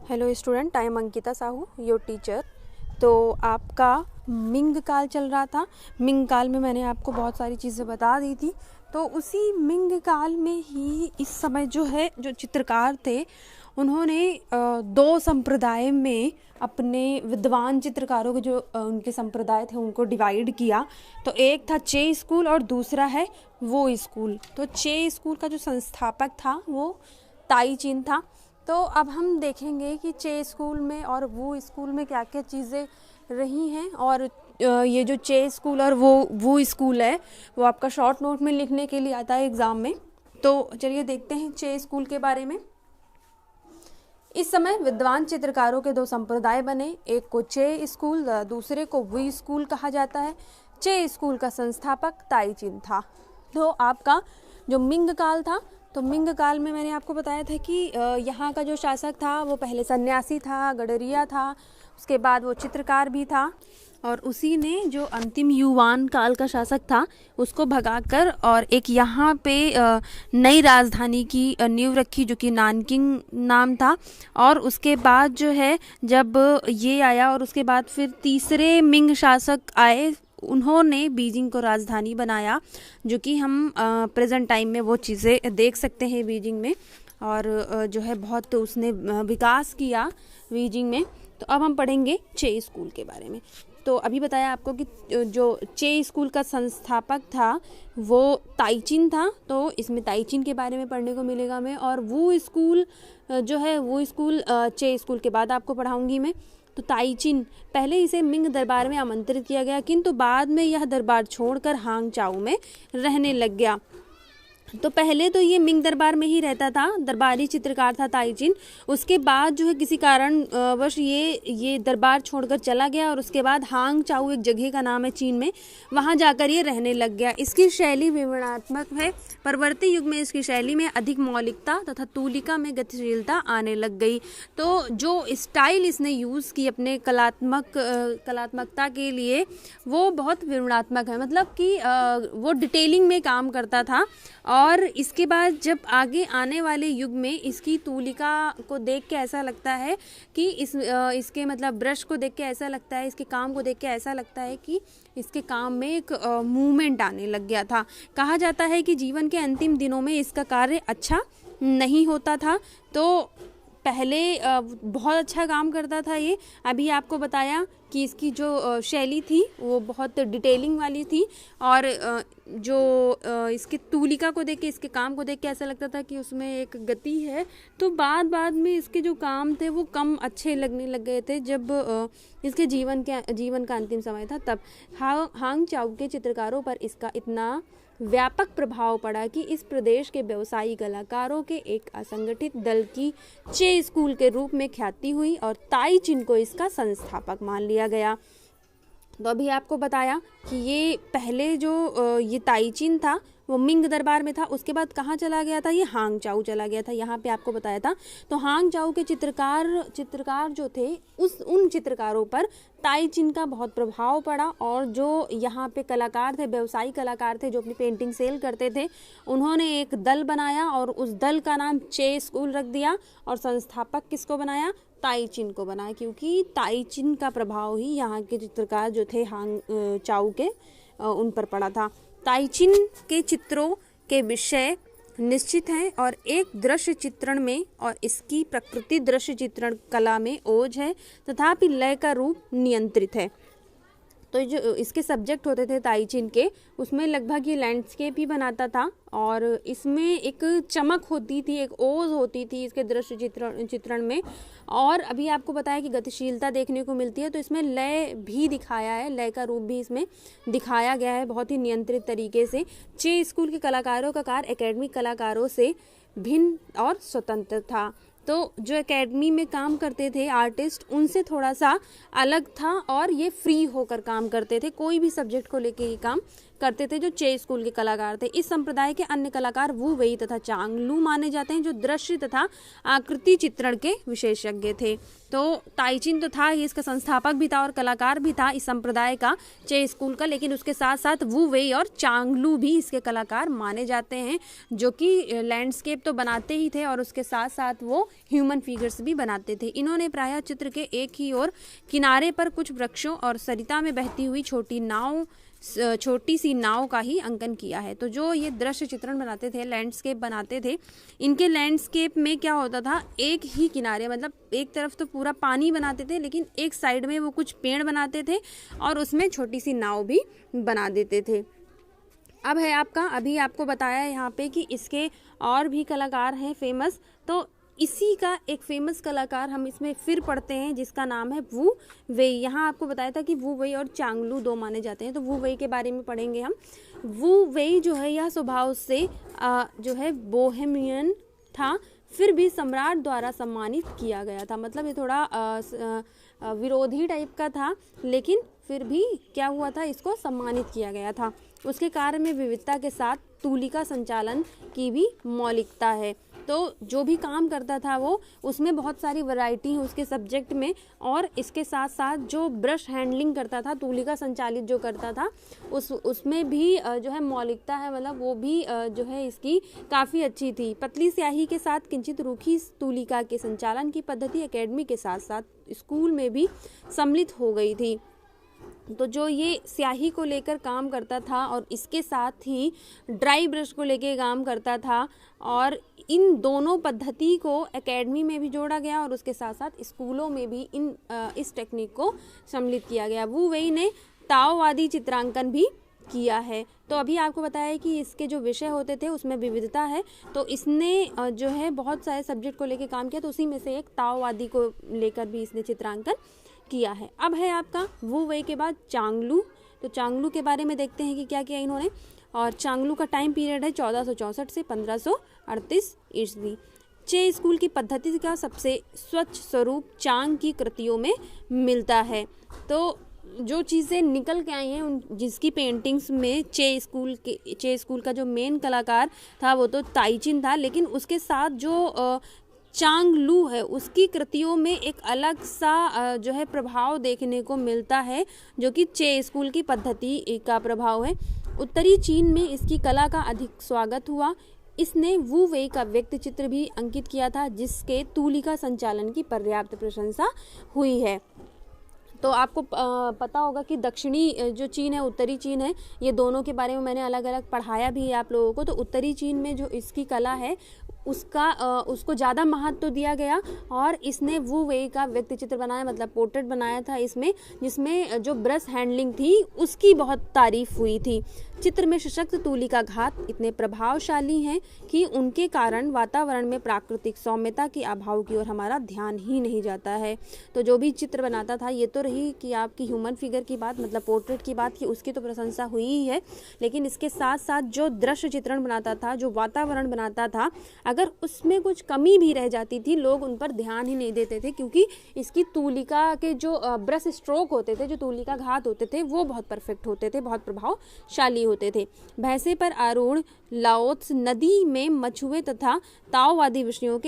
Hello student, I am Ankita Sahu, your teacher. तो आपका Ming काल चल रहा था। मिंग काल में मैंने आपको बहुत सारी चीज़ें बता दी थी। तो उसी मिंग काल में ही इस समय जो चित्रकार थे उन्होंने दो संप्रदाय में अपने विद्वान चित्रकारों के जो उनके संप्रदाय थे उनको डिवाइड किया। तो एक था चे स्कूल और दूसरा है वो स्कूल। तो चे स्कूल का जो संस्थापक था वो ताई चीन था। तो अब हम देखेंगे कि चे स्कूल में और वो स्कूल में क्या क्या चीज़ें रही हैं। और ये जो चे स्कूल और वो स्कूल है वो आपका शॉर्ट नोट में लिखने के लिए आता है एग्ज़ाम में। तो चलिए देखते हैं चे स्कूल के बारे में। इस समय विद्वान चित्रकारों के दो संप्रदाय बने, एक को चे स्कूल, दूसरे को वो स्कूल कहा जाता है। चे स्कूल का संस्थापक ताई चीन था। तो आपका जो मिंग काल था, तो मिंग काल में मैंने आपको बताया था कि यहाँ का जो शासक था वो पहले सन्यासी था, गडरिया था, उसके बाद वो चित्रकार भी था। और उसी ने जो अंतिम युवान काल का शासक था उसको भगाकर और एक यहाँ पे नई राजधानी की नींव रखी जो कि नानकिंग नाम था। और उसके बाद जो है जब ये आया और उसके बाद फिर तीसरे मिंग शासक आए, उन्होंने बीजिंग को राजधानी बनाया, जो कि हम प्रेजेंट टाइम में वो चीज़ें देख सकते हैं बीजिंग में। और जो है बहुत उसने विकास किया बीजिंग में। तो अब हम पढ़ेंगे चे स्कूल के बारे में। तो अभी बताया आपको कि जो चे स्कूल का संस्थापक था वो ताई चीन था। तो इसमें ताई चीन के बारे में पढ़ने को मिलेगा मैं। और वो स्कूल जो है वो स्कूल चे स्कूल के बाद आपको पढ़ाऊँगी मैं। तो ताई चीन पहले इसे मिंग दरबार में आमंत्रित किया गया, किंतु बाद में यह दरबार छोड़कर हांगचाओ में रहने लग गया। तो पहले तो ये मिंग दरबार में ही रहता था, दरबारी चित्रकार था ताई चीन। उसके बाद जो है किसी कारण वश ये दरबार छोड़कर चला गया और उसके बाद हांगचाओ एक जगह का नाम है चीन में, वहाँ जाकर ये रहने लग गया। इसकी शैली विवरणात्मक है। परवर्ती युग में इसकी शैली में अधिक मौलिकता तथा तूलिका में गतिशीलता आने लग गई। तो जो स्टाइल इसने यूज़ की अपने कलात्मकता के लिए वो बहुत विवरणात्मक है, मतलब कि वो डिटेलिंग में काम करता था। और इसके बाद जब आगे आने वाले युग में इसकी तूलिका को देख के ऐसा लगता है कि इसके मतलब ब्रश को देख के ऐसा लगता है, इसके काम को देख के ऐसा लगता है कि इसके काम में एक मूवमेंट आने लग गया था। कहा जाता है कि जीवन के अंतिम दिनों में इसका कार्य अच्छा नहीं होता था। तो पहले बहुत अच्छा काम करता था ये। अभी आपको बताया कि इसकी जो शैली थी वो बहुत डिटेलिंग वाली थी। और जो इसकी तूलिका को देख के, इसके काम को देख के ऐसा लगता था कि उसमें एक गति है। तो बाद में इसके जो काम थे वो कम अच्छे लगने लग गए थे जब इसके जीवन का अंतिम समय था। तब हांगचाओ के चित्रकारों पर इसका इतना व्यापक प्रभाव पड़ा कि इस प्रदेश के व्यवसायी कलाकारों के एक असंगठित दल की चे स्कूल के रूप में ख्याति हुई और ताई चीन को इसका संस्थापक मान लिया गया। तो अभी आपको बताया कि ये पहले जो ये ताई चीन था वो मिंग दरबार में था, उसके बाद कहाँ चला गया था, ये हांगचाओ चला गया था। यहाँ पे आपको बताया था। तो हांगचाओ के चित्रकार जो थे उन चित्रकारों पर ताई चीन का बहुत प्रभाव पड़ा। और जो यहाँ पे कलाकार थे, व्यवसायी कलाकार थे जो अपनी पेंटिंग सेल करते थे, उन्होंने एक दल बनाया और उस दल का नाम चे स्कूल रख दिया। और संस्थापक किसको बनाया? ताई चीन को बनाया, क्योंकि ताई चीन का प्रभाव ही यहाँ के चित्रकार जो थे हांगचाओ के उन पर पड़ा था। ताई चीन के चित्रों के विषय निश्चित हैं और एक दृश्य चित्रण में और इसकी प्रकृति दृश्य चित्रण कला में ओज है, तथापि लय का रूप नियंत्रित है। तो जो इसके सब्जेक्ट होते थे ताई चीन के, उसमें लगभग ये लैंडस्केप ही बनाता था। और इसमें एक चमक होती थी, एक ओज होती थी इसके दृश्य चित्रण में। और अभी आपको बताया कि गतिशीलता देखने को मिलती है। तो इसमें लय भी दिखाया है, लय का रूप भी इसमें दिखाया गया है बहुत ही नियंत्रित तरीके से। चे स्कूल के कलाकारों का कार्य एकेडमिक कलाकारों से भिन्न और स्वतंत्र था। तो जो एकेडमी में काम करते थे आर्टिस्ट, उनसे थोड़ा सा अलग था और ये फ्री होकर काम करते थे, कोई भी सब्जेक्ट को लेके ये काम करते थे जो चे स्कूल के कलाकार थे। इस संप्रदाय के अन्य कलाकार वू वेई तथा चांग लू माने जाते हैं, जो दृश्य तथा आकृति चित्रण के विशेषज्ञ थे। तो ताइचिन तो था, ये इसका संस्थापक भी था और कलाकार भी था इस संप्रदाय का, चे स्कूल का, लेकिन उसके साथ साथ वू वेई और चांग लू भी इसके कलाकार माने जाते हैं, जो कि लैंडस्केप तो बनाते ही थे और उसके साथ साथ वो ह्यूमन फिगर्स भी बनाते थे। इन्होंने प्रायः चित्र के एक ही ओर किनारे पर कुछ वृक्षों और सरिता में बहती हुई छोटी सी नाव का ही अंकन किया है। तो जो ये दृश्य चित्रण बनाते थे, लैंडस्केप बनाते थे, इनके लैंडस्केप में क्या होता था, एक ही किनारे, मतलब एक तरफ तो पूरा पानी बनाते थे, लेकिन एक साइड में वो कुछ पेड़ बनाते थे और उसमें छोटी सी नाव भी बना देते थे। अब है आपका, अभी आपको बताया यहाँ पे कि इसके और भी कलाकार हैं फेमस, तो इसी का एक फेमस कलाकार हम इसमें फिर पढ़ते हैं जिसका नाम है वू वेई। यहाँ आपको बताया था कि वू वेई और चांगलू दो माने जाते हैं, तो वू वेई के बारे में पढ़ेंगे हम। वू वेई जो है यह स्वभाव से जो है बोहेमियन था, फिर भी सम्राट द्वारा सम्मानित किया गया था। मतलब ये थोड़ा विरोधी टाइप का था, लेकिन फिर भी क्या हुआ था, इसको सम्मानित किया गया था। उसके कार्य में विविधता के साथ तूलिका संचालन की भी मौलिकता है। तो जो भी काम करता था वो, उसमें बहुत सारी वैरायटी है उसके सब्जेक्ट में, और इसके साथ साथ जो ब्रश हैंडलिंग करता था, तूलिका संचालित जो करता था, उसमें भी जो है मौलिकता है, मतलब वो भी जो है इसकी काफ़ी अच्छी थी। पतली स्याही के साथ किंचित रूखी तूलिका के संचालन की पद्धति एकेडमी के साथ साथ स्कूल में भी सम्मिलित हो गई थी। तो जो ये स्याही को लेकर काम करता था और इसके साथ ही ड्राई ब्रश को लेकर काम करता था, और इन दोनों पद्धति को एकेडमी में भी जोड़ा गया और उसके साथ साथ स्कूलों में भी इस टेक्निक को सम्मिलित किया गया। वू वेई ने ताओवादी चित्रांकन भी किया है। तो अभी आपको बताया है कि इसके जो विषय होते थे उसमें विविधता है, तो इसने जो है बहुत सारे सब्जेक्ट को लेकर काम किया, तो उसी में से एक ताओवादी को लेकर भी इसने चित्रांकन किया है। अब है आपका वू वेई के बाद चांगलू। तो चांगलू के बारे में देखते हैं कि क्या किया इन्होंने। और चांगलू का टाइम पीरियड है 1464 से 1538 ईस्वी। चे स्कूल की पद्धति का सबसे स्वच्छ स्वरूप चांग की कृतियों में मिलता है। तो जो चीज़ें निकल के आई हैं जिसकी पेंटिंग्स में चे स्कूल का जो मेन कलाकार था वो तो ताइचिन था, लेकिन उसके साथ जो चांग लू है उसकी कृतियों में एक अलग सा जो है प्रभाव देखने को मिलता है, जो कि चे स्कूल की पद्धति का प्रभाव है। उत्तरी चीन में इसकी कला का अधिक स्वागत हुआ। इसने वू वेई का व्यक्ति चित्र भी अंकित किया था, जिसके तूलिका संचालन की पर्याप्त प्रशंसा हुई है। तो आपको पता होगा कि दक्षिणी जो चीन है, उत्तरी चीन है, ये दोनों के बारे में मैंने अलग अलग पढ़ाया भी है आप लोगों को। तो उत्तरी चीन में जो इसकी कला है उसको ज़्यादा महत्व दिया गया, और इसने वू वेई का व्यक्ति चित्र बनाया, मतलब पोर्ट्रेट बनाया था इसमें, जिसमें जो ब्रश हैंडलिंग थी उसकी बहुत तारीफ हुई थी। चित्र में सशक्त तूलिका घात इतने प्रभावशाली हैं कि उनके कारण वातावरण में प्राकृतिक सौम्यता के अभाव की ओर हमारा ध्यान ही नहीं जाता है। तो जो भी चित्र बनाता था, ये तो रही कि आपकी ह्यूमन फिगर की बात, मतलब पोर्ट्रेट की बात की, उसकी तो प्रशंसा हुई ही है, लेकिन इसके साथ साथ जो दृश्य चित्रण बनाता था, जो वातावरण बनाता था, अगर उसमें कुछ कमी भी रह जाती थी, लोग उन पर ध्यान ही नहीं देते थे, क्योंकि इसकी तूलिका के जो ब्रश स्ट्रोक होते थे, जो तूलिका घात होते थे, वो बहुत परफेक्ट होते थे, बहुत प्रभावशाली होते थे। भैंसे पर आरूढ़ लाओत्स नदी में मछुए तथा ताओवादी विषयों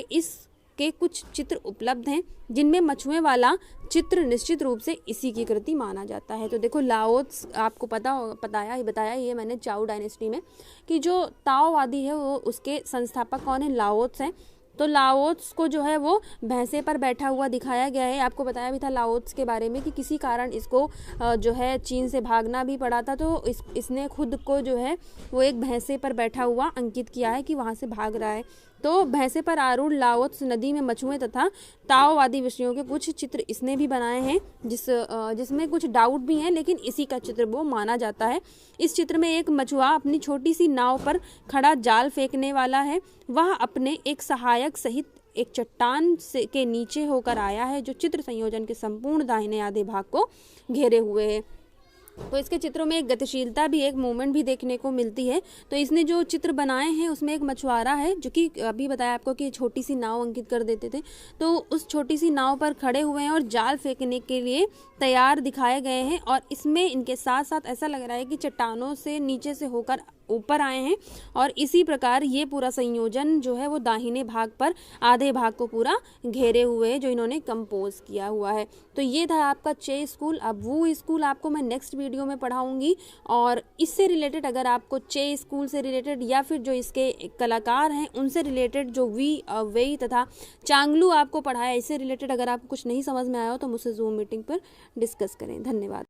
के कुछ चित्र उपलब्ध हैं, जिनमें मछुए वाला चित्र निश्चित रूप से इसी की कृति माना जाता है। तो देखो लाओत्स, आपको बताया ये मैंने चाओ डायनेस्टी में, कि जो ताओवादी है वो उसके संस्थापक कौन है, लाओत्स हैं। तो लाओत्स को जो है वो भैंसे पर बैठा हुआ दिखाया गया है। आपको बताया भी था लाओत्स के बारे में कि किसी कारण इसको जो है चीन से भागना भी पड़ा था, तो इसने खुद को जो है वो एक भैंसे पर बैठा हुआ अंकित किया है कि वहाँ से भाग रहा है। तो भैंसे पर आरूढ़ लाओत्स नदी में मछुए तथा ताओवादी विषयों के कुछ चित्र इसने भी बनाए हैं, जिसमें कुछ डाउट भी हैं, लेकिन इसी का चित्र वो माना जाता है। इस चित्र में एक मछुआ अपनी छोटी सी नाव पर खड़ा जाल फेंकने वाला है। वह अपने एक सहायक सहित एक चट्टान के नीचे होकर आया है, जो चित्र संयोजन के संपूर्ण दाहिने आधे भाग को घेरे हुए है। तो इसके चित्रों में एक गतिशीलता भी, एक मूवमेंट भी देखने को मिलती है। तो इसने जो चित्र बनाए हैं उसमें एक मछुआरा है, जो कि अभी बताया आपको कि छोटी सी नाव अंकित कर देते थे, तो उस छोटी सी नाव पर खड़े हुए हैं और जाल फेंकने के लिए तैयार दिखाए गए हैं। और इसमें इनके साथ साथ ऐसा लग रहा है कि चट्टानों से नीचे से होकर ऊपर आए हैं, और इसी प्रकार ये पूरा संयोजन जो है वो दाहिने भाग पर आधे भाग को पूरा घेरे हुए है, जो इन्होंने कंपोज किया हुआ है। तो ये था आपका चे स्कूल। अब वो स्कूल आपको मैं नेक्स्ट वीडियो में पढ़ाऊंगी, और इससे रिलेटेड अगर आपको चे स्कूल से रिलेटेड या फिर जो इसके कलाकार हैं उनसे रिलेटेड जो वेई तथा चांगलू आपको पढ़ाया, इससे रिलेटेड अगर आपको कुछ नहीं समझ में आया हो तो मुझसे जूम मीटिंग पर डिस्कस करें। धन्यवाद।